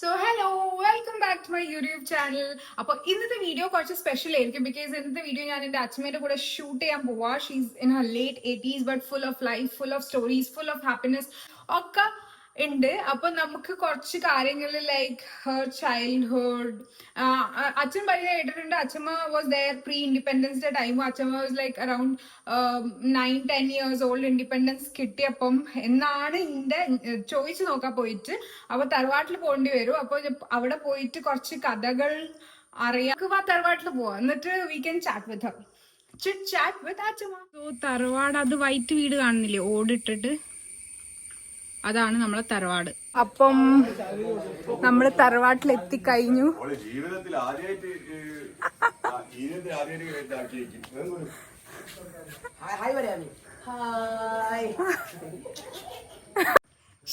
So hello, welcome back to my YouTube channel. അപ്പോൾ ഇന്നത്തെ video കുറച്ച് സ്പെഷ്യൽ ആയിരിക്കും ബിക്കോസ് ഇന്നത്തെ വീഡിയോ ഞാൻ എൻ്റെ അച്ഛമ്മയുടെ കൂടെ ഷൂട്ട് ചെയ്യാൻ പോവാ. She's in her late 80s but full of life, full of stories, full of happiness ഒക്കെ ഉണ്ട്. അപ്പൊ നമുക്ക് കുറച്ച് കാര്യങ്ങൾ ലൈക്ക് ഹെർ ചൈൽഡ്ഹുഡ്, അച്ഛൻ പറയുക കേട്ടിട്ടുണ്ട്. അച്ഛമ്മ was there pre independence day time. അച്ഛമ്മ was like around 9-10 years old independence കിട്ടിയപ്പം എന്നാണ് ഇതിന്റെ ചോദിച്ചു നോക്കാൻ പോയിട്ട്. അപ്പൊ തറവാട്ടിൽ പോകേണ്ടി വരും. അപ്പൊ അവിടെ പോയിട്ട് കുറച്ച് കഥകൾ അറിയാം. തറവാട്ടിൽ പോവാം, എന്നിട്ട് we can chat with Har, chit chat with അച്ഛമ്മ. സോ തറവാട്, അത് വൈറ്റ് വീട് കാണുന്നില്ലേ ഓടിട്ടിട്ട്, അതാണ് നമ്മളെ തറവാട്. അപ്പം നമ്മള് തറവാട്ടിൽ എത്തിക്കഴിഞ്ഞു.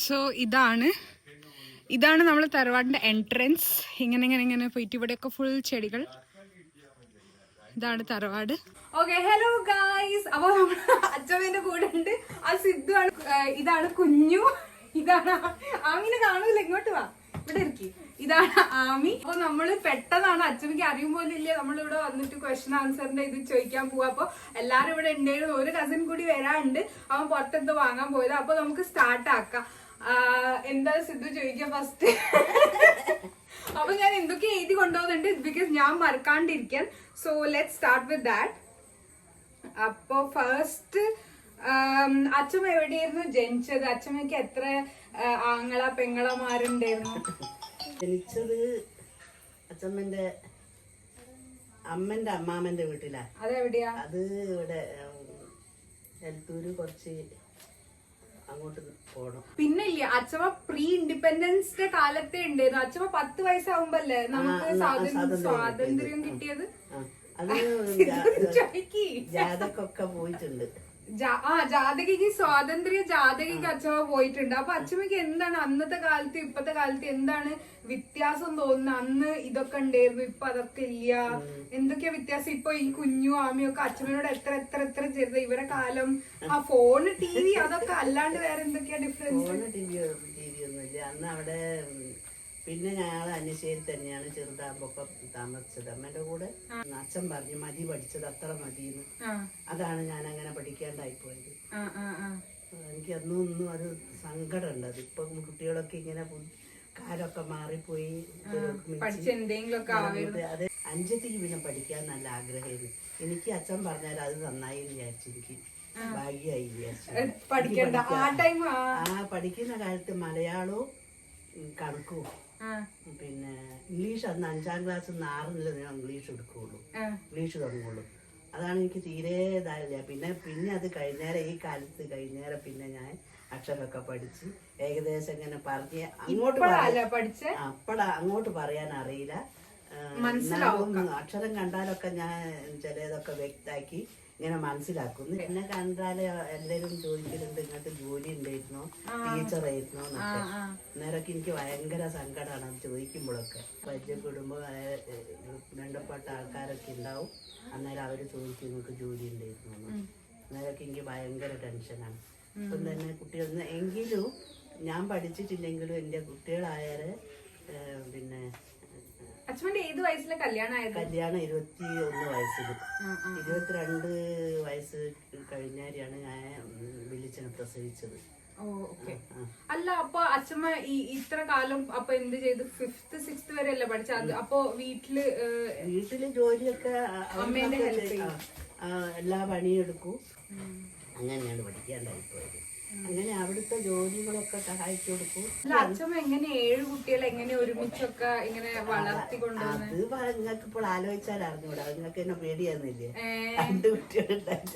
സോ ഇതാണ് നമ്മളെ തറവാടിന്റെ എൻട്രൻസ്. ഇങ്ങനെ ഇങ്ങനെ ഇങ്ങനെ പോയിട്ട് ഇവിടെയൊക്കെ ഫുൾ ചെടികൾ. ഇതാണ് തറവാട്. Okay, hello guys. അപ്പൊ നമ്മുടെ അച്ഛമ്മേന്റെ കൂടെ ഉണ്ട് ആ സിദ്ധു ആണ്. ഇതാണ് കുഞ്ഞു, ഇതാണ് ആമിനെ കാണൂല, ഇങ്ങോട്ട് വാ, ഇവിടെ ഇരിക്കി. ഇതാണ് ആമി. അപ്പൊ നമ്മള് പെട്ടെന്നാണ്, അച്ഛമ്മക്ക് അറിയും പോലെ ഇല്ലേ, നമ്മളിവിടെ വന്നിട്ട് ക്വസ്റ്റ്യൻ ആൻസറിന്റെ ഇത് ചോദിക്കാൻ പോവാ. അപ്പൊ എല്ലാരും ഇവിടെ ഉണ്ടായിരുന്നു. ഒരു കസിൻ കൂടി വരാനുണ്ട്, അവൻ പുറത്തെന്തോ വാങ്ങാൻ പോയത്. അപ്പൊ നമുക്ക് സ്റ്റാർട്ട് ആക്കാം. എന്താ സിദ്ധു ചോദിക്കാം ഫസ്റ്റ്? അപ്പൊ ഞാൻ എന്തൊക്കെ എഴുതി കൊണ്ടുപോകുന്നുണ്ട് ബിക്കോസ് ഞാൻ മറക്കാണ്ടിരിക്കാൻ. So let start with that. അപ്പൊ ഫസ്റ്റ്, അച്ഛമ്മ എവിടെയായിരുന്നു ജനിച്ചത്? അച്ഛമ്മക്ക് എത്ര ആങ്ങള പെങ്ങളമാരുണ്ടായിരുന്നു? ജനിച്ചത് അച്ഛമ്മന്റെ അമ്മന്റെ അമ്മാമ്മന്റെ വീട്ടിലാ. അതെവിടെയാ? അത് ഇവിടെ എലത്തൂര് കുറച്ച് അങ്ങോട്ട് പോണം. പിന്നെ ഇല്ല, അച്ഛമ്മ പ്രീ ഇൻഡിപെൻഡൻസ് ഡേ കാലത്തെ ഉണ്ടായിരുന്നു. അച്ഛമ്മ 10 വയസ്സാവുമ്പല്ലേ നമുക്ക് സ്വാതന്ത്ര്യം കിട്ടിയത്. അത് ജാതക്കൊക്കെ പോയിട്ടുണ്ട്. ജാതകയ്ക്ക് സ്വാതന്ത്ര്യ ജാതകയ്ക്ക് അച്ഛമ്മ പോയിട്ടുണ്ട്. അപ്പൊ അച്ഛമ്മക്ക് എന്താണ് അന്നത്തെ കാലത്ത് ഇപ്പത്തെ കാലത്ത് എന്താണ് വ്യത്യാസം തോന്നുന്നത്? അന്ന് ഇതൊക്കെ ഉണ്ടായിരുന്നു, ഇപ്പൊ അതൊക്കെ ഇല്ല. എന്തൊക്കെയാ വ്യത്യാസം? ഇപ്പൊ ഈ കുഞ്ഞു ആമിയൊക്കെ അച്ഛമ്മയോട് എത്ര എത്ര എത്ര ചെറുത്. ഇവരെ കാലം ആ ഫോണ് ടി വി അതൊക്കെ അല്ലാണ്ട് വേറെ എന്തൊക്കെയാ ഡിഫറൻസ്? ഫോണ് ടി വി ഒന്നുമില്ല അന്ന് അവിടെ. പിന്നെ ഞങ്ങൾ അന്യശ്ശേരി തന്നെയാണ് ചെറുതാകുമ്പോ താമസിച്ചത് അമ്മേന്റെ കൂടെ. അച്ഛൻ പറഞ്ഞു മതി, പഠിച്ചത് അത്ര മതിയെന്ന്. അതാണ് ഞാൻ അങ്ങനെ പഠിക്കാണ്ടായി പോയത്. എനിക്ക് അന്നൊന്നും ഒരു സങ്കടം ഉണ്ട്. അതിപ്പം കുട്ടികളൊക്കെ ഇങ്ങനെ കാലൊക്കെ മാറിപ്പോയി. അത് അഞ്ചത്തിക്ക് പിന്നെ പഠിക്കാൻ നല്ല ആഗ്രഹമായിരുന്നു. എനിക്ക് അച്ഛൻ പറഞ്ഞാൽ അത് നന്നായി വിചാരിച്ചു. എനിക്ക് ഭാഗ്യമായി വിചാരിച്ചു. പഠിക്കുന്ന കാലത്ത് മലയാളവും കണക്കും പിന്നെ ഇംഗ്ലീഷ് അന്ന് 5ാം ക്ലാസ് 6 ഞാൻ ഇംഗ്ലീഷ് എടുക്കുള്ളൂ, ഇംഗ്ലീഷ് തുടങ്ങുള്ളൂ. അതാണ് എനിക്ക് തീരെ ഇതായില്ല. പിന്നെ അത് കഴിഞ്ഞേരം, ഈ കാലത്ത് കഴിഞ്ഞേരം പിന്നെ ഞാൻ അക്ഷരമൊക്കെ പഠിച്ച് ഏകദേശം ഇങ്ങനെ പറഞ്ഞ് അങ്ങോട്ട് പറയാൻ അറിയില്ല. അക്ഷരം കണ്ടാലൊക്കെ ഞാൻ ചിലതൊക്കെ വ്യക്താക്കി ഇങ്ങനെ മനസ്സിലാക്കുന്നു. എന്നെ കണ്ടാല് എല്ലാരും ചോദിക്കുന്നുണ്ട് ഇങ്ങനത്തെ ജോലി ഉണ്ടായിരുന്നോ, ടീച്ചറായിരുന്നോ എന്നൊക്കെ. അന്നേരമൊക്കെ എനിക്ക് ഭയങ്കര സങ്കടമാണ് അത് ചോദിക്കുമ്പോഴൊക്കെ. പരിചയപ്പെടുമ്പോ വേണ്ടപ്പെട്ട ആൾക്കാരൊക്കെ ഉണ്ടാവും. അന്നേരം അവര് ചോദിക്കും നിങ്ങൾക്ക് ജോലി ഉണ്ടായിരുന്നോ എന്ന്. അന്നേരമൊക്കെ എനിക്ക് ഭയങ്കര ടെൻഷനാണ്. ഇപ്പം തന്നെ കുട്ടികൾ എങ്കിലും ഞാൻ പഠിച്ചിട്ടില്ലെങ്കിലും എൻ്റെ കുട്ടികളായാല് പിന്നെ ഏത് വയസ്സിലെ കല്യാണം? 21 വയസ്സിൽ. 22 വയസ്സ് കഴിഞ്ഞാലാണ് ഞാൻ വിളിച്ചനെ പ്രസവിച്ചത്. അല്ല, അപ്പൊ അച്ഛമ്മ ഇത്ര കാലം അപ്പൊ എന്ത് ചെയ്തു? 5th 6th വരെ അല്ലേ പഠിച്ചത്? അപ്പൊ വീട്ടില് ജോലിയൊക്കെ അമ്മേന്റെ എല്ലാ പണിയും എടുക്കും. അങ്ങനെയാണ് പഠിക്കാണ്ടായി പോയത്. അങ്ങനെ അവിടുത്തെ ജോലികളൊക്കെ സഹായിച്ചു കൊടുക്കും. അച്ഛമ്മ എങ്ങനെ 7 കുട്ടികളെ എങ്ങനെ ഒരുമിച്ചൊക്കെ ഇങ്ങനെ വളർത്തിക്കൊണ്ടുവന്നത്? അത് നിങ്ങൾക്ക് ഇപ്പോൾ ആലോചിച്ചാൽ അറിഞ്ഞൂടാ. നിങ്ങൾക്ക് എന്നെ പേടിയാന്നില്ലേ? 2 കുട്ടികളായിട്ട്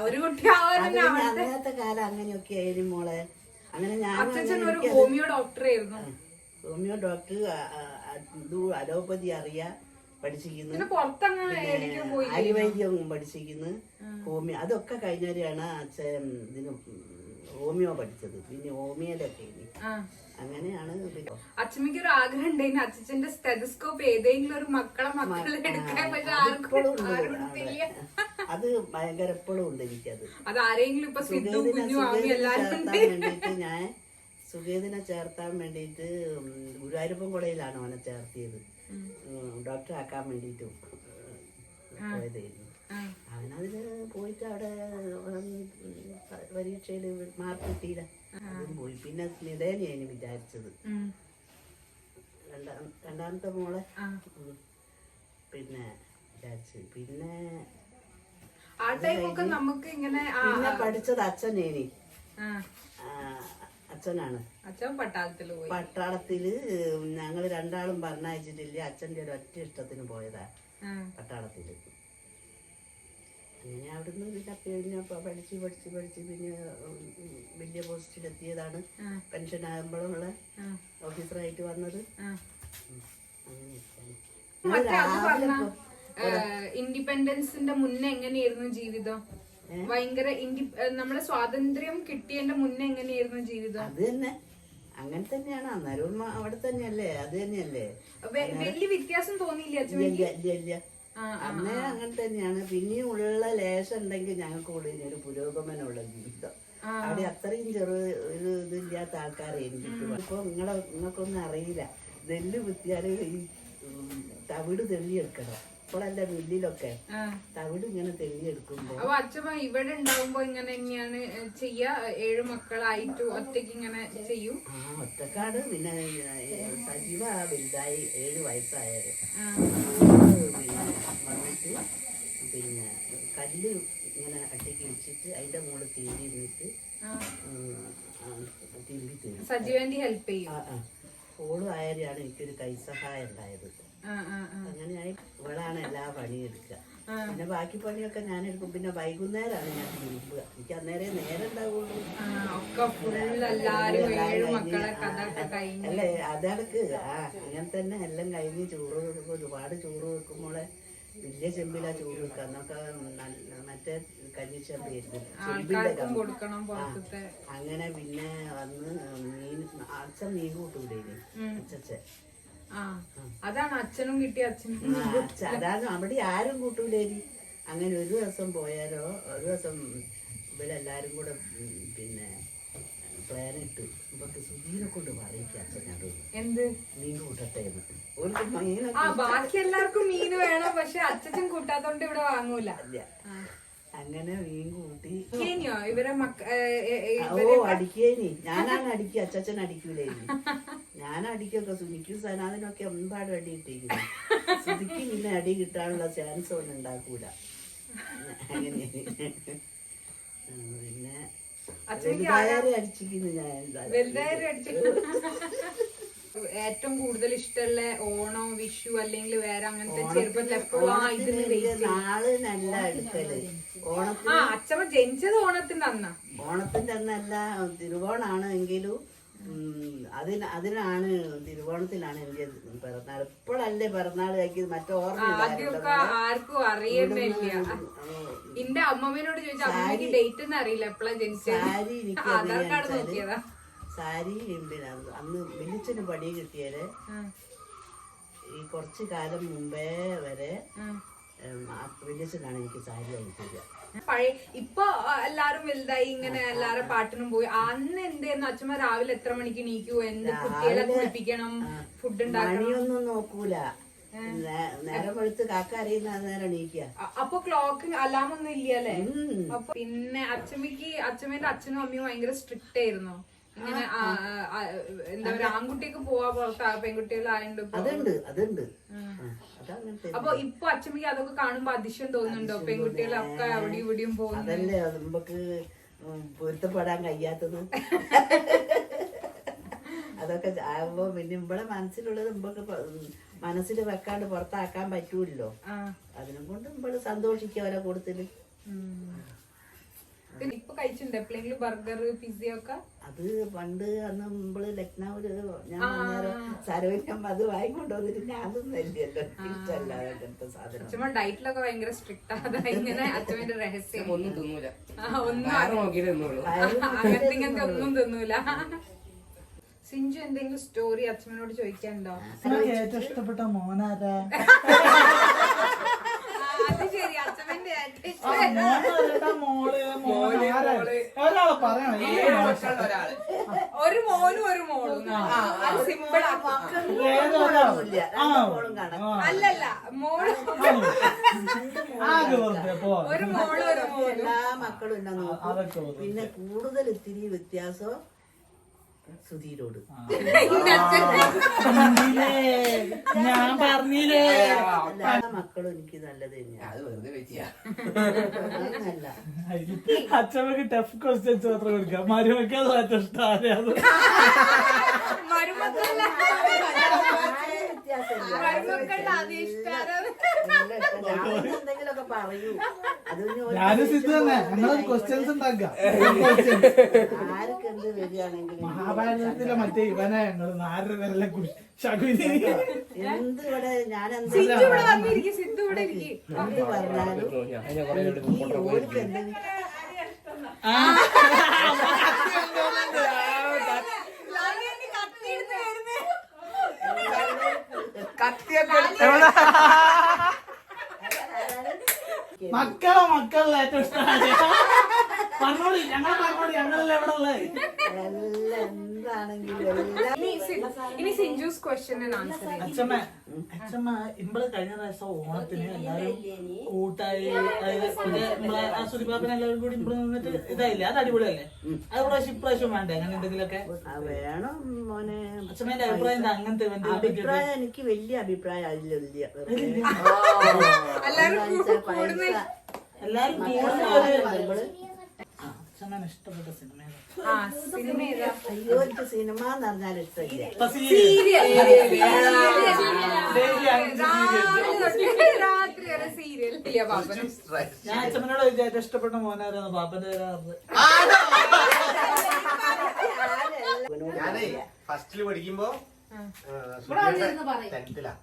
ഒരു കുട്ടി. അന്നത്തെ കാലം അങ്ങനെയൊക്കെ ആയിരുന്നു മോളെ. അങ്ങനെ ഞാൻ ഹോമിയോ ഡോക്ടറായിരുന്നു. ഹോമിയോ ഡോക്ടർ, അലോപ്പതി അറിയാ പഠിച്ചിരിക്കുന്നു, ആയുർവൈദ്യം പഠിച്ചിരിക്കുന്നു, ഹോമിയോ അതൊക്കെ കഴിഞ്ഞവരെയാണ് അച്ഛൻ ഇതിന് ഹോമിയോ പഠിച്ചത്. പിന്നെ ഹോമിയോയിലൊക്കെ അങ്ങനെയാണ്. അച്ഛമ്മക്ക് ഒരു ആഗ്രഹം ഉണ്ടായിരുന്നു അച്ഛന്റെ സ്റ്റെതസ്കോപ്പ് ഏതെങ്കിലും ഒരു അത് ഭയങ്കര എപ്പോഴും ഉണ്ട് എനിക്കത്. അത് ആരെങ്കിലും ഞാൻ സുഖേതിനെ ചേർത്താൻ വേണ്ടിയിട്ട് ഗുരുവായൂരപ്പൻ കൊടയിലാണ് അവനെ ചേർത്തിയത്. ഡോക്ടർ ആക്കാൻ വേണ്ടിയിട്ട് പോയതായിരുന്നു. അവനതിന് പോയിട്ട് അവിടെ പരീക്ഷയിൽ മാർക്ക് കിട്ടിയില്ല, അതും പോയി. പിന്നെ സ്മിതേനെയാണ് വിചാരിച്ചത്, രണ്ടാമത്തെ മോളെ പിന്നെ വിചാരിച്ചു. പിന്നെ പിന്നെ പഠിച്ചത് അച്ഛനേനി, അച്ഛനാണ്. പട്ടാളത്തില് ഞങ്ങള് രണ്ടാളും പറഞ്ഞയച്ചിട്ടില്ല, അച്ഛൻ്റെ ഒരു ഒറ്റ ഇഷ്ടത്തിന് പോയതാ പട്ടാളത്തില്. അങ്ങനെ അവിടുന്ന് പിന്നെ പഠിച്ച് പിന്നെ വലിയ പോസ്റ്റിലെത്തിയതാണ്. പെൻഷൻ ആകുമ്പോഴുള്ള ഓഫീസറായിട്ട് വന്നത്. ഇൻഡിപെൻഡൻസിന്റെ മുന്നേ എങ്ങനെയായിരുന്നു ജീവിതം? ഭയങ്കര നമ്മുടെ സ്വാതന്ത്ര്യം കിട്ടിയതിന്റെ മുന്നേ എങ്ങനെയായിരുന്നു ജീവിതം? അത് തന്നെ, അങ്ങനെ തന്നെയാണ്. അന്നേരം അവിടെ തന്നെയല്ലേ, അത് തന്നെയല്ലേ. വലിയ വ്യത്യാസം തോന്നിയില്ല? ഇല്ല, അന്നേ അങ്ങനെ തന്നെയാണ്. പിന്നെയും ഉള്ള ലേശം ഉണ്ടെങ്കിൽ ഞങ്ങൾക്ക് കൂടെ ഒരു പുരോഗമനമുള്ള ജീവിതം. അവിടെ അത്രയും ഒരു ഇതില്ലാത്ത ആൾക്കാരെ എനിക്ക് ഇപ്പൊ നിങ്ങൾക്കൊന്നും അറിയില്ല. നെല്ല് കുത്തിയാല് ഈ തവിട് തെളിയെടുക്കണം. ഇപ്പോഴല്ല മില്ലിലൊക്കെ തവിട് ഇങ്ങനെ തെളിയെടുക്കുമ്പോ. അപ്പൊ അച്ഛമ്മ ഇവിടെ ഉണ്ടാവുമ്പോ ഇങ്ങനെ തന്നെയാണ് ചെയ്യാ? 7 മക്കളായിട്ട് ഒറ്റയ്ക്ക് ഇങ്ങനെ ചെയ്യും? ഒറ്റക്കാട്. പിന്നെ സജീവ വലുതായി 7 വയസ്സായത്. പിന്നെ വന്നിട്ട് പിന്നെ കല്ല് ഇങ്ങനെ അട്ടിക്ക് വെച്ചിട്ട് അതിന്റെ മുകളിൽ തീരിട്ട് തിരുമ്പി തരും. സജീവന്റെ ഹെൽപ്പ് ചെയ്യും. ഓളും ആയാലാണ് എനിക്കൊരു കൈസഹായം ഉണ്ടായത്. അങ്ങനെയായി ഇവളാണ് എല്ലാ പണിയെടുക്കുക. പിന്നെ ബാക്കി പണിയൊക്കെ ഞാൻ എടുക്കും. പിന്നെ വൈകുന്നേരമാണ് ഞാൻ തിരുമ്പുക. എനിക്ക് അന്നേരം നേരം ഉണ്ടാവുള്ളൂ. അല്ലേ അതടക്ക് അങ്ങനെ തന്നെ എല്ലാം കഴിഞ്ഞ് ചോറ് വെക്കും. ഒരുപാട് ചോറ് വെക്കുമ്പോളെ വലിയ ചെമ്പിലാ ചോറ് വെക്കുക. എന്നൊക്കെ മറ്റേ കഞ്ഞിച്ചെമ്പായിരുന്നു, ചെമ്പിന്റെ അങ്ങനെ. പിന്നെ വന്ന് മീൻ, അച്ഛൻ മീൻ കൂട്ടൂടേന് അച്ഛൻ. അതാണ് അച്ഛനും കിട്ടിയ അച്ഛനും. അതാണ് അവിടെ ആരും കൂട്ടൂലേരി. അങ്ങനെ ഒരു ദിവസം പോയാലോ, ഒരു ദിവസം ഇവരെല്ലാരും കൂടെ പിന്നെ പ്ലാനിട്ട് ഇവർക്ക് സുധീനെ കൊണ്ട് പറയിക്കുക അച്ഛനോട് എന്ത് മീൻ കൂട്ടട്ടെ എന്ന്. ബാക്കി എല്ലാവർക്കും മീൻ വേണം, പക്ഷെ അച്ഛൻ കൂട്ടാത്തോണ്ട് ഇവിടെ വാങ്ങൂല. അങ്ങനെ മീൻ കൂട്ടി ഇവരെ അടിക്കേനി. ഞാനാണ് അടിക്കുക, അച്ഛൻ അടിക്കൂലേനി. ഞാൻ അടിക്കൊക്കെ. സുനിക്കും സനാദിനൊക്കെ ഒമ്പാട് അടി കിട്ടിയിരിക്കുന്നു. സുനിക്ക് പിന്നെ അടി കിട്ടാനുള്ള ചാൻസ് ഒന്നും ഉണ്ടാക്കൂല. അങ്ങനെ പിന്നെ അടിച്ചിരിക്കുന്നു ഞാൻ. ഏറ്റവും കൂടുതൽ ഇഷ്ടമുള്ള ഓണോ വിഷു അല്ലെങ്കിൽ വേറെ അങ്ങനത്തെ നാള് നല്ല എടുക്കല്. അച്ഛമ്മ ജനിച്ചത് ഓണത്തിന്റെ അന്നാ. ഓണത്തിന്റെ അന്നല്ല, തിരുവോണാണ്. എങ്കിലും അതിനാണ് തിരുവോണത്തിലാണ് എന്റെ പിറന്നാൾ. ഇപ്പോഴല്ലേ പിറന്നാൾ കഴിക്കുന്നത്, മറ്റേ ഓർമ്മ ആർക്കും അറിയുന്നില്ല. എന്റെ അമ്മമ്മേനോട് ചോദിച്ചാൽ അമ്മയ്ക്ക് ഡേറ്റ് ഒന്നും അറിയില്ല എപ്പോഴാ ജനിച്ചത്. സാരി എനിക്ക് ആധാർ കാർഡ് നോക്കിയതാ. സാരി പിന്നെ അന്ന് വലിച്ചന് പടി കിട്ടിയാല് ഈ കുറച്ചു കാലം മുമ്പേ വരെ വലിച്ചനാണ് എനിക്ക് സാരി അയക്കുക. പഴയ ഇപ്പൊ എല്ലാരും വലുതായി, ഇങ്ങനെ എല്ലാരും പാട്ടിനും പോയി. അന്ന് എന്തായിരുന്നു അച്ഛമ്മ രാവിലെ എത്ര മണിക്ക് എണീക്കൂ? എന്ത് കുട്ടികളെ കുളിപ്പിക്കണം, ഫുഡ് ഉണ്ടാക്കണം, നോക്കൂല. നേരം വെളുത്ത് കാക്ക അറിയുന്ന നേരം എണീക്കുക. അപ്പൊ ക്ലോക്ക് അലാം ഒന്നും ഇല്ലല്ലേ? അപ്പൊ പിന്നെ അച്ഛമ്മേന്റെ അച്ഛനും അമ്മയും ഭയങ്കര സ്ട്രിക്റ്റ് ആയിരുന്നു. ഇങ്ങനെ എന്താ പറയാ, ആൺകുട്ടിക്ക് പോവാ പുറത്ത്, പെൺകുട്ടികളായുണ്ട്. അതുണ്ട്. അപ്പൊ ഇപ്പൊ അച്ഛമ്മക്ക് അതൊക്കെ കാണുമ്പോ അതിശയം തോന്നുന്നുണ്ടോ? പെൺകുട്ടികളൊക്കെ അവിടെയും ഇവിടെയും പോകുന്നു. അതല്ലേ നമുക്ക് പൊരുത്തപ്പെടാൻ കഴിയാത്തത്. അതൊക്കെ ആകുമ്പോ പിന്നെ ഇവിടെ മനസ്സിലുള്ളത് നമുക്ക് മനസ്സിൽ വെക്കാണ്ട് പുറത്താക്കാൻ പറ്റൂല്ലോ. അതിനെ കൊണ്ട് നമ്മള് സന്തോഷിക്കുക അവരെ കൂടുതല്. ഇപ്പൊ കഴിച്ചിട്ടുണ്ടോ എപ്പോഴെങ്കിലും ബർഗർ പിസയൊക്കെ? അത് പണ്ട് അന്ന് നമ്മള് ലക്നൌല് ഞാൻ സരോജം അത് വാങ്ങിക്കൊണ്ടുവന്നിട്ട് ഞാനൊന്നും വലിയല്ലോ ഇഷ്ടമല്ല അങ്ങനത്തെ സാധനം. അച്ഛമ്മ ഡയറ്റിലൊക്കെ ഭയങ്കര സ്ട്രിക്റ്റ് ആണ്. ഇങ്ങനെ അച്ഛമ്മന്റെ രഹസ്യം ഒന്നും തിന്നൂല, അങ്ങനത്തെ ഇങ്ങനത്തെ ഒന്നും തിന്നൂല. സിഞ്ചു എന്തെങ്കിലും സ്റ്റോറി അച്ഛമ്മനോട് ചോദിക്കാനുണ്ടോ? ഏറ്റവും ഇഷ്ടപ്പെട്ട മോനാരാ? അത് ശരി, അച്ഛമ്മന്റെ ഒരാളെ പറയണം. ഒരു മോനും ഒരു മോളും അത് സിമ്പിൾ മക്കളൊന്നുമില്ല. രണ്ട് മോളും കാണാം. അല്ലല്ല മോള് ആകെ വെറുതെ പോ. ഒരു മോളും ഒരു മോനും എല്ലാ മക്കളും എന്നെ നോക്കും. അതൊക്കെ വെറുതെ. പിന്നെ കൂടുതൽ ഇത്തിരി വ്യത്യാസം സുധീരോട്. പറഞ്ഞില്ലേ? ഞാൻ പറഞ്ഞില്ലേ? എല്ലാ മക്കളും എനിക്ക് നല്ലത് തന്നെയാണ്. അങ്ങനല്ല. അച്ഛമ്മക്ക് ടഫ് ക്വസ്റ്റ്യൻസ് മാത്രം കൊടുക്കാം. മരുമക്കൾ ഏറ്റവും ഇഷ്ടം ആരെയാണ്? മരുമക്കളുടെ വ്യത്യാസമില്ല. മരുമക്കളുടെ അതിഷ്ടാനം എന്തെങ്കിലുമൊക്കെ പറയൂ. അത് ഞാനും സിദ്ധു തന്നെ. ഞങ്ങള് ക്വസ്റ്റ്യൻസ് ഉണ്ടാക്കാം. ആർക്ക് എന്ത് വരികയാണെങ്കിലും മഹാഭാരതത്തിലെ മറ്റേ ഇവനെ ഞങ്ങള് നാരര വിരല ശകുനി എന്ത് ഇവിടെ ഞാൻ എന്ത് സിദ്ധു ഇവിടെ വന്നിരിക്കും സിദ്ധു ഇവിടെ ഇരിക്കും എന്ത് പറഞ്ഞാലും ഈ ഓർക്ക് എന്തെങ്കിലും മക്കളെ മക്കളിലെ ഏറ്റവും ഇഷ്ടമാണ്. പറഞ്ഞോളി, ഞങ്ങളെല്ലാം എവിടെ ഉള്ളത്? എല്ലാം എന്താണെങ്കിലും എല്ലാം ഇനി സിഞ്ചൂസ് ക്വസ്റ്റ്യൻ ആൻസർ അച്ഛമ്മ ഇമ്പള് കഴിഞ്ഞ പ്രാവശ്യം ഓണത്തിന് എല്ലാരും കൂട്ടായി, അതായത് നമ്മളെ ആ സുരിപ്പാപ്പനെ എല്ലാവരും കൂടി ഇമ്പള് നിന്നിട്ട് ഇതായില്ലേ? അത് അടിപൊളിയല്ലേ? അത് പ്രാവശ്യം ഇപ്രാവശ്യം വേണ്ടേ അങ്ങനെ എന്തെങ്കിലുമൊക്കെ? വേണം മോനെ. അച്ഛമ്മേന്റെ അഭിപ്രായം എന്താ? അങ്ങനത്തെ അഭിപ്രായം എനിക്ക് വലിയ അഭിപ്രായം അതിലില്ല. എല്ലാരും അച്ഛമ്മേനെ ഇഷ്ടപ്പെട്ട സിനിമ സിനിമ ഏതാ അയ്യോ എനിക്ക് സിനിമ എന്ന് പറഞ്ഞാൽ ഇഷ്ടമില്ല. രാത്രി വരെ സീരിയൽ ഞാൻ അച്ഛമ്മനോട് ഏറ്റവും ഇഷ്ടപ്പെട്ട മോനാരാണ്? പാപ്പന്റെ പേരാറ്. ഞാനേ ഫസ്റ്റില് പഠിക്കുമ്പോ ടെൻത്തിലാ.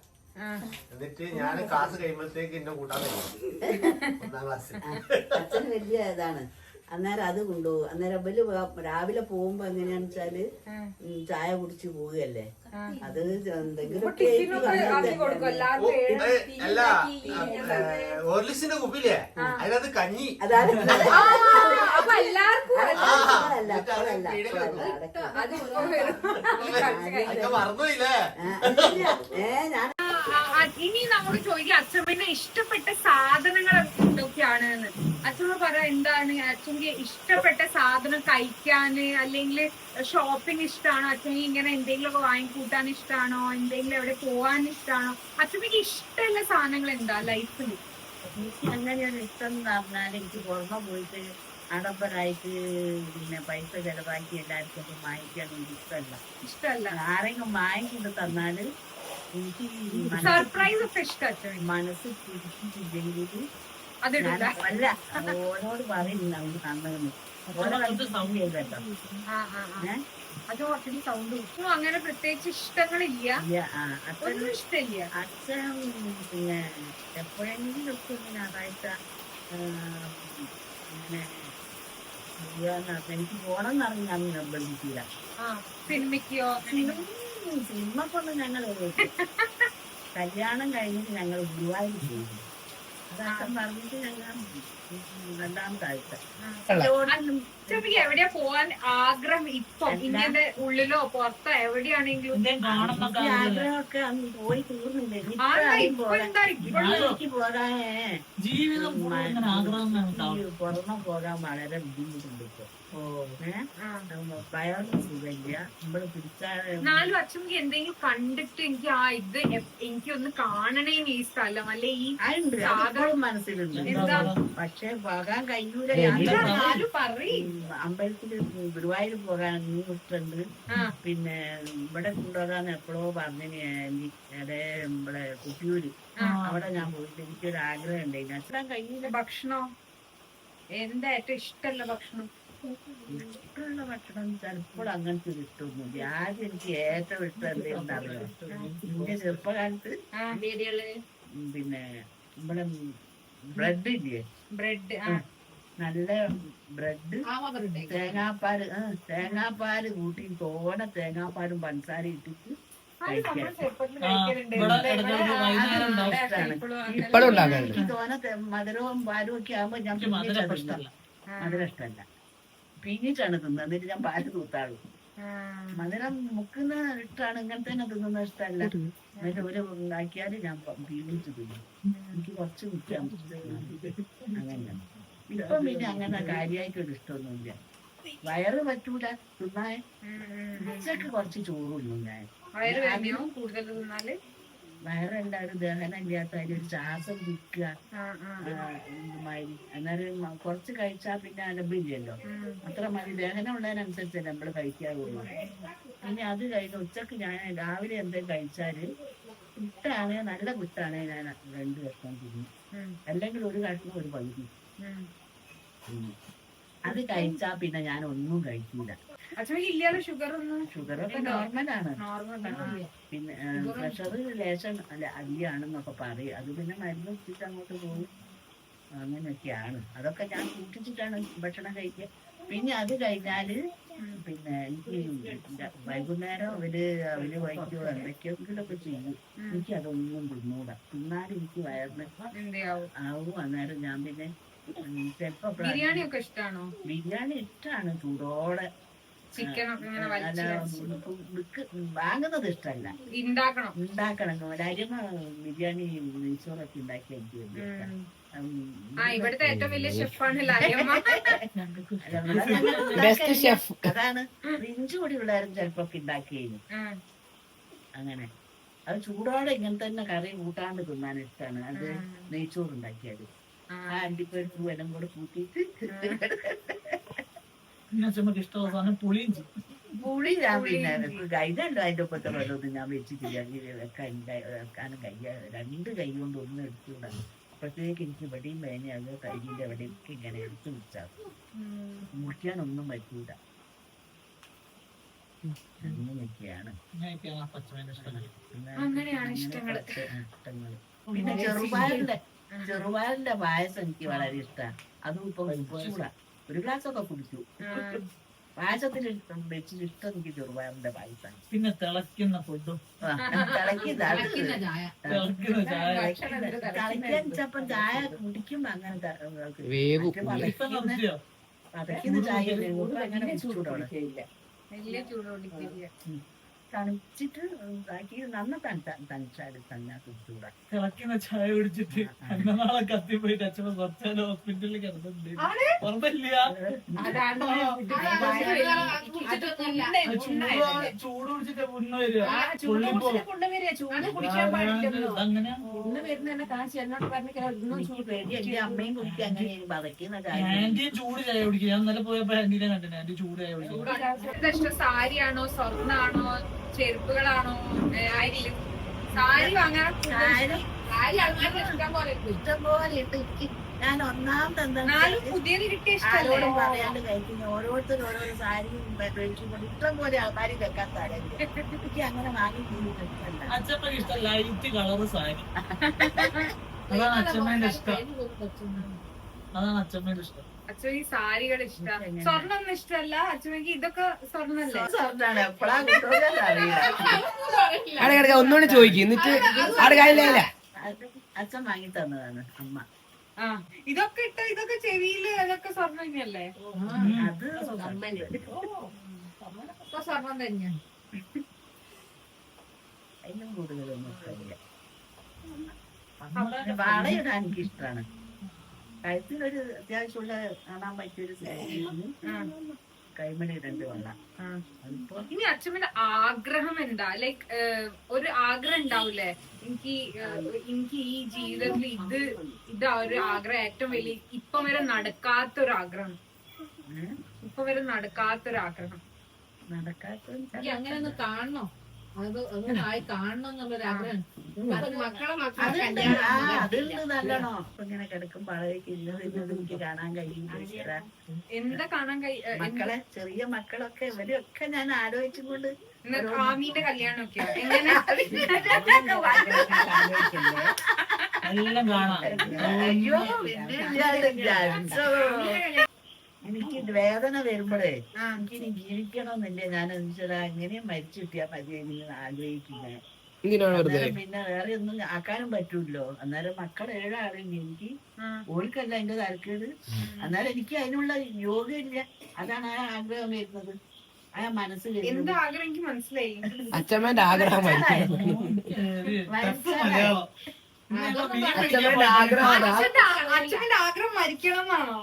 എന്നിട്ട് ഞാൻ ക്ലാസ് കഴിയുമ്പോഴത്തേക്ക് എന്നെ കൂട്ടാൻ കഴിയും. 1ാം ക്ലാസ്സിൽ അച്ഛൻ വലിയ ഇതാണ്. അന്നേരം അത് കൊണ്ടുപോകും. അന്നേരം ഇവല് രാവിലെ പോകുമ്പോ എങ്ങനെയാന്ന് വെച്ചാല് ചായ കുടിച്ച് പോവുകയല്ലേ. അത് എന്തെങ്കിലും അല്ല ഓർലിസിന്റെ കുപ്പിയില്ലേ അതിനകത്ത് കഞ്ഞി. അതാണ് അപ്പൊ എല്ലാവർക്കും അതൊക്കെ മറന്നുപോയില്ലേ? ഞാൻ ഇനി നമ്മോട് ചോദിക്കാം അച്ഛമ്മേനെ ഇഷ്ടപ്പെട്ട സാധനങ്ങൾ എന്തൊക്കെയാണ് എന്ന്. അച്ഛമ്മ പറ എന്താണ് അച്ഛൻ്റെ ഇഷ്ടപ്പെട്ട സാധനം കഴിക്കാന്, അല്ലെങ്കിൽ ഷോപ്പിംഗ് ഇഷ്ടമാണോ? അച്ഛന് ഇങ്ങനെ എന്തെങ്കിലുമൊക്കെ വാങ്ങിക്കൂട്ടാൻ ഇഷ്ടമാണോ? എന്തെങ്കിലും എവിടെ പോവാൻ ഇഷ്ടമാണോ? അച്ഛമ്മക്ക് ഇഷ്ടമുള്ള സാധനങ്ങൾ എന്താ ലൈഫിൽ? എനിക്ക് അങ്ങനെയാണ് ഇഷ്ടം എന്ന് പറഞ്ഞാൽ എനിക്ക് പുറമെ പോയിട്ട് ആഡംബരമായിട്ട് പിന്നെ പൈസ ചെലവാക്കി എല്ലാവർക്കും വാങ്ങിക്കാൻ എനിക്ക് ഇഷ്ടമല്ല. ആരെങ്കിലും വാങ്ങിക്കൊണ്ട് തന്നാല് എനിക്ക് സർപ്രൈസ് ഒക്കെ ഇഷ്ടം അച്ഛൻ മനസ്സ് പിടിച്ചിട്ടില്ലെങ്കിൽ അതിടില്ല. അല്ല ഓരോട് പറയുന്നു അവര് തന്നതെന്ന് ഓരോ കണ്ട് സൗണ്ട് ചെയ്തല്ലോ. അത് കുറച്ചുകൂടി സൗണ്ട് കിട്ടും. അങ്ങനെ പ്രത്യേകിച്ച് ഇഷ്ടങ്ങളില്ല, ഒന്നും ഇഷ്ടമില്ല. അച്ഛൻ പിന്നെ എപ്പോഴെങ്കിലും ഒക്കെ ഇങ്ങനെ അതായത് ഇങ്ങനെ എനിക്ക് പോണം എന്ന് പറഞ്ഞ് ഞാൻ നിർബന്ധിക്കില്ല. സിനിമയ്ക്കോ? സിനിമക്കൊന്നും ഞങ്ങൾ കല്യാണം കഴിഞ്ഞിട്ട് ഞങ്ങൾ ഗുരുവായൂർ ചെയ്തു. അതൊക്കെ പറഞ്ഞിട്ട് ഞങ്ങൾ രണ്ടാമത്തെ ആഴ്ച അച്ഛമ്മക്ക് എവിടെയാ പോവാൻ ആഗ്രഹം ഇപ്പൊ? ഇന്ത്യന്റെ ഉള്ളിലോ പുറത്തോ എവിടെയാണെങ്കിലും ആഗ്രഹമൊക്കെ അന്ന് പോയി തീർന്നില്ലേ? എനിക്ക് പോകാനേ ജീവിതം പുറമെ പോകാൻ വളരെ ബുദ്ധിമുട്ടുണ്ട് ഇപ്പൊ. വയറിന് സുഖമില്ല. നമ്മള് പിടിച്ചാൽ എന്നാലും അച്ഛമ്മക്ക് എന്തെങ്കിലും കണ്ടിട്ട് എനിക്ക് ഇത് എനിക്കൊന്ന് കാണണേ ഈ സ്ഥലം അല്ലെ ഈ സാധനം മനസ്സിലുണ്ട്. എന്താ? പക്ഷെ പോകാൻ കഴിയൂല. അമ്പലത്തില് ഗുരുവായൂർ പോകാൻ ഇഷ്ടമുണ്ട്. പിന്നെ ഇവിടെ കൊണ്ടുപോകാന്ന് എപ്പോഴോ പറഞ്ഞു അതെ ഇവിടെ കുട്ടിയൂര്. അവിടെ ഞാൻ പോയിട്ട് എനിക്കൊരു ആഗ്രഹം ഉണ്ടായിരുന്നു. അച്ഛൻ കഴിയില്ല. ഭക്ഷണോ എന്താ ഏറ്റവും ഇഷ്ടമുള്ള ഭക്ഷണം? ഇഷ്ടമുള്ള ഭക്ഷണം ചിലപ്പോൾ അങ്ങനത്തെ ഇഷ്ടമൊന്നുമില്ല. ആദ്യം എനിക്ക് ഏറ്റവും ഇഷ്ടം എന്തെങ്കിലും എന്റെ ചെറുപ്പകാലത്ത് പിന്നെ ഇവിടെ ബ്രെഡ് ഇല്ലേ? ബ്രെഡ്, നല്ല ബ്രെഡ്, തേങ്ങാപ്പാല് കൂട്ടി തോനെ തേങ്ങാപ്പാലും പഞ്ചസാര ഇട്ടിട്ട് എനിക്ക് തോനെ മധുരവും പാലും ഒക്കെ ആകുമ്പോ ഞാൻ മധുരം ഇഷ്ടമല്ല. പിന്നിട്ടാണ് തിന്നത്. എന്നിട്ട് ഞാൻ പാല് തൂത്താളൂ. മധുരം മുക്കുന്ന ഇഷ്ടമാണ്, ഇങ്ങനെ തന്നെ തിന്നുന്ന ഇഷ്ടമല്ല. എന്നിട്ട് ഒരു ഉണ്ടാക്കിയാല് ഞാൻ വീണിച്ച് തിന്നും. എനിക്ക് കുറച്ച് കുറ്റാൻ അങ്ങനെ. ഇപ്പം പിന്നെ അങ്ങനെ കാര്യമായിട്ടൊരു ഇഷ്ടമൊന്നുമില്ല. വയറ് പറ്റൂല തിന്നാൻ. ഉച്ചക്ക് കുറച്ച് ചോറുള്ളൂ ഞാൻ. കൂടുതൽ തിന്നാല് വയറെല്ലാവരും ദഹനം ഇല്ലാത്ത ഒരു ശ്വാസം വിൽക്കുക. അന്നേരം കുറച്ച് കഴിച്ചാൽ പിന്നെ അലമ്പില്ലല്ലോ. അത്ര മതി. ദഹനം ഉള്ളതിനനുസരിച്ചല്ലേ നമ്മള് കഴിക്കാറുള്ളൂ. പിന്നെ അത് കഴിഞ്ഞ് ഉച്ചക്ക് ഞാൻ രാവിലെ എന്തെങ്കിലും കഴിച്ചാല് പുട്ടാണ്, നല്ല പുട്ടാണ് ഞാൻ 2 കഷ്ണം തിന്നു, അല്ലെങ്കിൽ ഒരു കഷ്ണം ഒരു പകുതി. അത് കഴിച്ചാ പിന്നെ ഞാൻ ഒന്നും കഴിക്കില്ല. ഇല്ലാതെ ഷുഗർ ഒന്നും ഷുഗറൊക്കെ നോർമലാണ്. പിന്നെ പ്രഷർ ലേശം അധികമാണെന്നൊക്കെ പറയും. അത് പിന്നെ മരുന്ന് വെച്ചിട്ട് അങ്ങോട്ട് പോകും. അങ്ങനെയൊക്കെയാണ്. അതൊക്കെ ഞാൻ കൂട്ടിച്ചിട്ടാണ് ഭക്ഷണം കഴിക്കുക. പിന്നെ അത് കഴിഞ്ഞാല് പിന്നെ എനിക്ക് വൈകുന്നേരം അവര് വൈക്കോ എന്തൊക്കെയൊക്കെ ചെയ്യും. എനിക്ക് അതൊന്നും തിന്നൂടാ. തിന്നാലും എനിക്ക് വയറിന് ആവും. അന്നേരം ഞാൻ പിന്നെ ചിലപ്പോ ബിരിയാണി ഒക്കെ ഇഷ്ടാണോ? ബിരിയാണി ഇഷ്ടമാണ്, ചൂടോടെ. വാങ്ങുന്നത് ഇഷ്ടമല്ല, ഉണ്ടാക്കണം. അരിമ ബിരിയാണി നെയ്ച്ചോറൊക്കെ ഉണ്ടാക്കി എനിക്ക് ഇവിടുത്തെ ഏറ്റവും വലിയ ഷെഫാണ് അതാണ്. ഇഞ്ചി പൊടി പിള്ളേരും ചിലപ്പോ ഉണ്ടാക്കിയേന്. അങ്ങനെ അത് ചൂടോടെ ഇങ്ങനെ തന്നെ കറി കൂട്ടാണ്ട് തിന്നാൻ ഇഷ്ടമാണ്. അത് നെയ്ച്ചോറ് ഉണ്ടാക്കിയത് അണ്ടിപ്പരിപ്പും എല്ലാം കൂടെ കൂട്ടിയിട്ട് ഇഷ്ടമുള്ള സാധനം പുളിയും പുളി ഞാൻ പിന്നെ ഇതുണ്ടോ അതിന്റെ ഒപ്പത്തെ വെള്ളമൊന്നും ഞാൻ വെച്ചിട്ടില്ല. വെക്കാനും കയ്യ 2 കൈ കൊണ്ട് ഒന്നും എടുത്തുകൂടാ. അപ്പോഴത്തേക്ക് എനിക്ക് ഇവിടെയും വേനെ അത് കൈകിന്റെ എവിടെയൊക്കെ ഇങ്ങനെ എടുത്തു വെച്ചാൽ മുറിക്കാനൊന്നും പറ്റൂല. അങ്ങനെയൊക്കെയാണ് ഇഷ്ടങ്ങള്. പിന്നെ ചെറുപയറിന്റെ പായസം എനിക്ക് വളരെ ഇഷ്ടമാണ്. അതും ഇപ്പൊ കുടിച്ചൂടാ. ഒരു ഗ്ലാസ്സൊക്കെ കുടിച്ചു. പായസത്തിന് വെച്ചിട്ട് ഇഷ്ടം എനിക്ക് ചെറുപയറിന്റെ പായസം. പിന്നെ തിളയ്ക്കുന്ന ഫുഡും തിളയ്ക്കാൻ ചിലപ്പം ചായ കുടിക്കുമ്പോ അങ്ങനെ പതയ്ക്കുന്ന ചായ അങ്ങനെ കുടിച്ചൂടാ. തണിച്ചിട്ട് ആക്കി നന്ന തണിച്ചാല് തന്നെ കുടിച്ചൂടാ. തിളയ്ക്കുന്ന ചായ കുടിച്ചിട്ട് നാളെ കത്തി പോയിട്ട് അച്ഛൻ കുറച്ചാല് ഹോസ്പിറ്റലിൽ കിടന്നിട്ടുണ്ട്. ഓർമ്മയില്ല, ചൂട് കുടിച്ചിട്ട് പുണ്ണ് വരിക. അമ്മയും കുടിക്കുക. അങ്ങനെ പതയ്ക്കുന്ന ചായ. ആന്റിയും ചൂട് ചായ കുടിക്കുക. ഞാൻ ഇന്നലെ പോയപ്പോ ആന്റീനെ കണ്ടില്ല. ആന്റി ചൂട് ചായ കുടിക്കുക. സാരിയാണോ, സ്വർണ്ണാണോ, ചെരുപ്പുകളാണോ? സാരി വാങ്ങാൻ ഇഷ്ടം പോലെ ഇട്ട് ഞാൻ പുതിയത് കിട്ടിയ ആരോടും പറയാണ്ട് കഴിക്കുന്നു. ഓരോരുത്തരും ഓരോരോ സാരിയും മേടിച്ചുകൊണ്ട് ഇഷ്ടം പോലെ ആൾക്കാരും വെക്കാൻ സാരില്ല. എനിക്ക് അങ്ങനെ വാങ്ങി ഇഷ്ടമല്ല. അച്ഛമ്മക്ക് ഇഷ്ടം ലൈറ്റ് കളറ് സാരി. അതാണ് അച്ഛമ്മേന്റെ ഇഷ്ടം. അതാണ് അച്ഛമ്മേന്റെ ഇഷ്ടം. അച്ഛമ്മക്ക് സാരികൾ ഇഷ്ടം. സ്വർണ്ണം ഒന്നും ഇഷ്ടമല്ല അച്ഛമ്മക്ക്. ഇതൊക്കെ സ്വർണ്ണല്ലേ? സ്വർണ്ണാണ്. എപ്പോഴാ കിട്ടുക ഒന്നുകൂടെ ചോദിക്കും. എന്നിട്ട് അച്ഛൻ വാങ്ങി തന്നതാണ് അമ്മ. ഇതൊക്കെ ഇട്ട് ഇതൊക്കെ ചെവിയില് അതൊക്കെ സ്വർണ്ണം തന്നെയല്ലേ? അത് സ്വർണ്ണം തന്നെയാണ്. അതിനും കൂടുതലൊന്നും ഇഷ്ടമില്ല. വളയിടാൻ എനിക്ക് ഇഷ്ടമാണ്. കഴുത്തിലൊരു അത്യാവശ്യമുള്ള കാണാൻ പറ്റിയൊരു കൈമണി 2 വള്ള. ഇനി അച്ഛമ്മയുടെ ആഗ്രഹം എന്താ? ലൈക്ക് ഒരു ആഗ്രഹം ഉണ്ടാവൂലേ, എനിക്ക് ഈ ജീവിതത്തിൽ ഇതാ ഒരു ആഗ്രഹം, ഏറ്റവും വലിയ ഇപ്പം വരെ നടക്കാത്തൊരാഗ്രഹം. നടക്കാത്ത അങ്ങനെ ഒന്ന് കാണണോ, അത് അങ്ങനെ ആയി കാണണം എന്നുള്ളൊരാഗ്രഹം. അതുണ്ട് നല്ലണോ. ഇങ്ങനെ കിടക്കുമ്പോ എനിക്ക് കാണാൻ കഴിയും. എന്താ കാണാൻ മക്കളെ, ചെറിയ മക്കളൊക്കെ ഇവരൊക്കെ ഞാൻ ആലോചിച്ചുകൊണ്ട് ആമീന്റെ കല്യാണമൊക്കെ എങ്ങനെ എല്ലാം കാണാം. അയ്യോ എനിക്ക് വേദന വരുമ്പോഴേ എനിക്കിനി ജീവിക്കണമെന്നില്ല. ഞാൻ എങ്ങനെയും മരിച്ചു കിട്ടിയാ മതി ആഗ്രഹിക്കുന്നത്. പിന്നെ വേറെ ഒന്നും ആക്കാനും പറ്റൂല്ലോ. അന്നേരം മക്കൾ 7 ആളെങ്കിൽ എനിക്ക് ഓൾക്കല്ല അതിന്റെ തരക്കേട്. അന്നേരം എനിക്ക് അതിനുള്ള യോഗ്യമില്ല. അതാണ് ആ ആഗ്രഹം വരുന്നത്. ആ മനസ്സിൽ എന്ത് ആഗ്രഹം എനിക്ക് മനസ്സിലായി. അച്ഛമ്മേന്റെ ആഗ്രഹം മരിക്കണം. മലയാളം അച്ഛമ്മേന്റെ ആഗ്രഹം അതാ. അച്ഛന്റെ ആഗ്രഹം മരിക്കണം എന്നാണോ?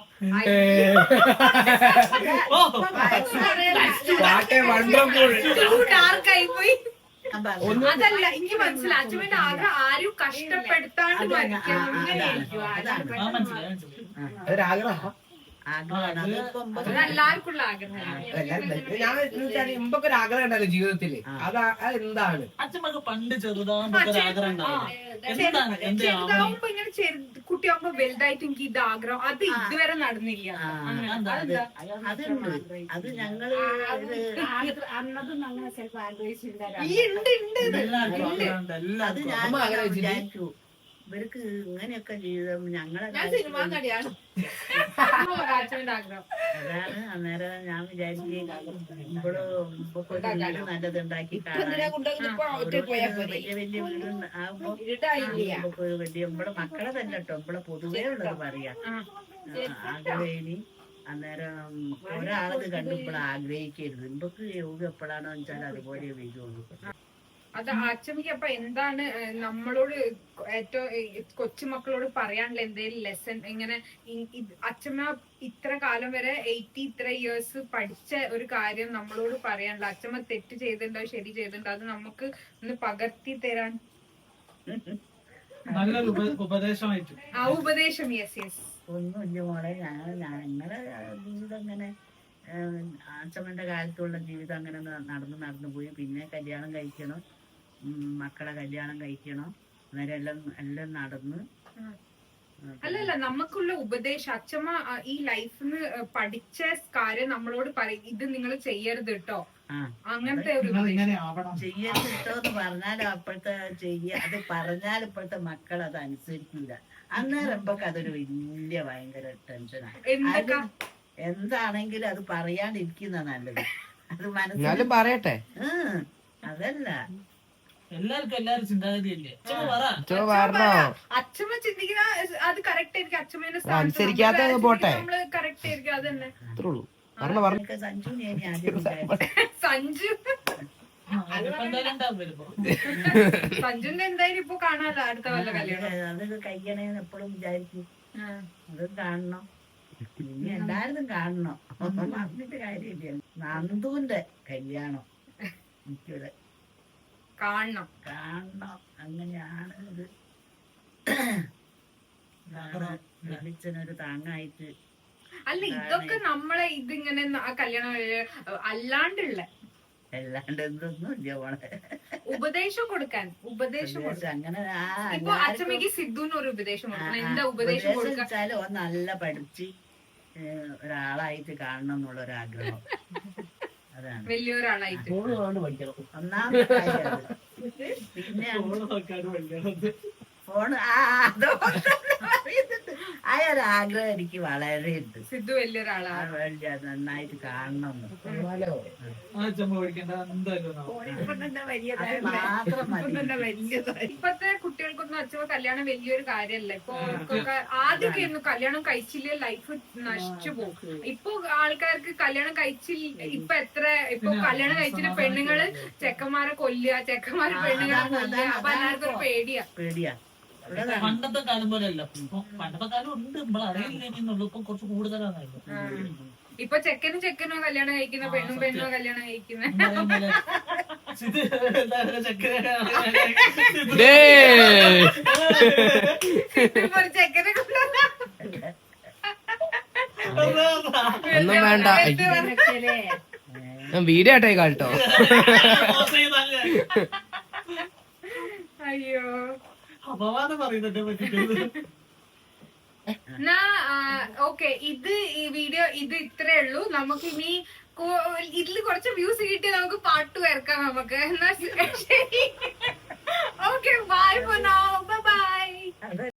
പാട്ടെ വണ്ടർഫുൾ. ഡാർക്കായി പോയി. അതല്ല എനിക്ക് മനസ്സിലായി. അച്ഛന്റെ ആഗ്രഹം ആരും കഷ്ടപ്പെടുത്താണ്ട് മരിക്കണം. അങ്ങനെയായിരിക്കും അതൊരാഗ്രഹം. അതെല്ലാവർക്കും ഉള്ള ആഗ്രഹമാണ്. ഞാൻ ഇമ്പൊക്കെ ഒരു ആഗ്രഹം ഉണ്ടല്ലോ ജീവിതത്തില്. അതെന്താണ്? അച്ഛമ്മക്ക് പണ്ട് ചെറുതാകുമ്പോ ഒരു ആഗ്രഹം ഉണ്ടാവില്ല. എന്താണ് എന്റെ ചെറുതാവുമ്പോ ഇങ്ങനെ കുട്ടിയാകുമ്പോ വലുതായിട്ട് എനിക്ക് ഇത് ആഗ്രഹം അത് ഇതുവരെ നടന്നില്ല. അതുണ്ട്. അത് ഞങ്ങള് അന്നതും അങ്ങനെ ചിലപ്പോ ആഗ്രഹിച്ചിട്ടുണ്ടായിരുന്നു. ഈ ഉണ്ട് എല്ലാവർക്കും ആഗ്രഹമുണ്ട്. അത് എല്ലാവർക്കും ഞാൻ വിചാരിച്ചു ഇവർക്ക് ഇങ്ങനെയൊക്കെ ജീവിതം ഞങ്ങളെ ഞാൻ സിനിമാ നടിയാണ്. അച്ഛന്റെ ആഗ്രഹം അതാണ്. അന്നേരം ഞാൻ വിചാരിച്ചു വീട് നല്ലത് ഉണ്ടാക്കി വലിയ വലിയ വീട് ആകുമ്പോ വലിയ ഇവിടെ മക്കളെ തന്നെ കേട്ടോ ഇവിടെ പൊതുവേ ഉള്ളത് പറയാ ആഗ്രഹേനി. അന്നേരം ഒരാളത് കണ്ടു ഇപ്പോൾ ആഗ്രഹിക്കരുത്. ഇമ്പക്ക് യോഗ എപ്പോഴാണോ വെച്ചാൽ അതുപോലെ വരുള്ളൂ. അത് അച്ഛമ്മക്ക് അപ്പൊ എന്താണ് നമ്മളോട് ഏറ്റവും കൊച്ചുമക്കളോട് പറയാനുള്ള എന്തെങ്കിലും ലെസൺ? ഇങ്ങനെ അച്ഛമ്മ ഇത്ര കാലം വരെ 80 ഇത്ര ഇയേഴ്സ് പഠിച്ച ഒരു കാര്യം നമ്മളോട് പറയാനുള്ള, അച്ഛമ്മ തെറ്റ് ചെയ്തിട്ടുണ്ടോ ശരി ചെയ്തിട്ടുണ്ടോ, അത് നമുക്ക് ഒന്ന് പകർത്തി തരാൻ നല്ലൊരു ഉപദേശമായിട്ട് ആ ഉപദേശം. Yes yes. ഒന്നുമില്ല മോളെ, ഞങ്ങളെ ജീവിതം അങ്ങനെ അച്ഛമ്മന്റെ കാലത്തുള്ള ജീവിതം അങ്ങനെ നടന്നു പോയി. പിന്നെ കല്യാണം കഴിക്കണം, മക്കളെ കല്യാണം കഴിക്കണം, അന്നേരം എല്ലാം നടന്ന്. അല്ലല്ല നമുക്കുള്ള ഉപദേശം അച്ഛമ്മ ഈ ലൈഫിന്ന് പഠിച്ച കാര്യം നമ്മളോട് പറയും, ഇത് നിങ്ങൾ ചെയ്യരുത് കേട്ടോ, അങ്ങനത്തെ ഒരു ചെയ്യരുത് കേട്ടോ എന്ന് പറഞ്ഞാലും അപ്പോഴത്തെ അത് പറഞ്ഞാൽ ഇപ്പോഴത്തെ മക്കൾ അത് അനുസരിക്കില്ല. അന്നേരം ഇപ്പൊക്കെ അതൊരു വലിയ ഭയങ്കര ടെൻഷനാണ്. എന്താണെങ്കിലും അത് പറയാണ്ടിരിക്കുന്ന നല്ലത്. അത് മനസ്സിൽ പറയട്ടെ. അതല്ല എല്ലാവർക്കും എല്ലാരും ചിന്താഗതിയല്ലേ. അച്ഛമ്മ ചിന്തിക്കുന്ന അത് കറക്റ്റ് ആയിരിക്കും. അച്ഛമ്മേനെ അനുസരിക്കാത്ത പോട്ടെ, നമ്മള് കറക്റ്റ് ആയിരിക്കും. അതന്നെ സഞ്ജുവിനെ ആദ്യം സഞ്ജു സഞ്ജുന്റെ എന്തായാലും ഇപ്പൊ കാണാലോ അടുത്ത വല്ല കല്യാണം. അത് കഴിക്കണേന്ന് എപ്പോഴും വിചാരിക്കും. അതും കാണണം, ഇനി എല്ലാവരും കാണണം. പറഞ്ഞിട്ട് കാര്യമില്ല. നന്ദുവിന്റെ കല്യാണം എനിക്കിവിടെ കാണണം. അങ്ങനെയാണ് ഇത്. ലഭിച്ചനൊരു താങ്ങായിട്ട്. അല്ല ഇതൊക്കെ നമ്മളെ ഇതിങ്ങനെ കല്യാണം അല്ലാണ്ടുള്ള അല്ലാണ്ട് എന്തൊന്നും ഇല്ല മോളെ. ഉപദേശം കൊടുക്കാൻ അങ്ങനെ ഇപ്പൊ അച്ഛമ്മക്ക് സിദ്ധുവിന് ഒരു ഉപദേശം കൊടുക്കണം. എന്താ ഉപദേശം കൊടുക്കാൻ? നല്ല പഠിച്ച് ഒരാളായിട്ട് കാണണം എന്നുള്ളൊരാഗ്രഹം. അതാണ് വലിയൊരാളായിട്ട് ഒന്നാമത്തെ കാര്യം അത്. പിന്നെ ഫോണ് ആ ഒരു ആഗ്രഹം എനിക്ക് വളരെ ഉണ്ട്. സിദ്ധു വലിയൊരാളാണ്, നന്നായിട്ട് കാണണം. ഇപ്പത്തെ കുട്ടികൾക്കൊന്നും അച്ഛൻ കല്യാണം വലിയൊരു കാര്യമല്ല. ഇപ്പൊ ആദ്യമൊക്കെ ആയിരുന്നു കല്യാണം കഴിച്ചില്ലേ ലൈഫ് നശിച്ചു പോകും. ഇപ്പൊ ആൾക്കാർക്ക് കല്യാണം കഴിച്ചില്ല. ഇപ്പൊ കല്യാണം കഴിച്ചിട്ട് പെണ്ണുങ്ങള് ചെക്കന്മാരെ കൊല്ലുക, ചെക്കന്മാരെ പെണ്ണുങ്ങളെ കൊല്ലുക. അപ്പൊ എല്ലാവർക്കും ഒരു പേടിയാ. പണ്ടത്തെ കാലം പോലെ അല്ല. പണ്ടത്തെ കാലം ഉണ്ട്, നമ്മൾ അറിയില്ലെന്നുള്ളൂ. ഇപ്പൊ കുറച്ച് കൂടുതലാണല്ലോ. ഇപ്പൊ ചെക്കനോ കല്യാണം കഴിക്കുന്ന, പെണ്ണോ കല്യാണം കഴിക്കുന്ന. ചെക്കനെ ഒന്നും വേണ്ട, വീഡിയോ ആയിട്ടേ കേട്ടോ. അയ്യോ അപവാദം പറയുന്നതിനെ പറ്റി. ഓക്കെ, ഈ വീഡിയോ ഇത്രേ ഉള്ളൂ. നമുക്ക് ഇനി ഇതിൽ കുറച്ച് വ്യൂസ് കിട്ടി നമുക്ക് പാട്ട് വരക്കാം നമുക്ക്. എന്നാ ശരി.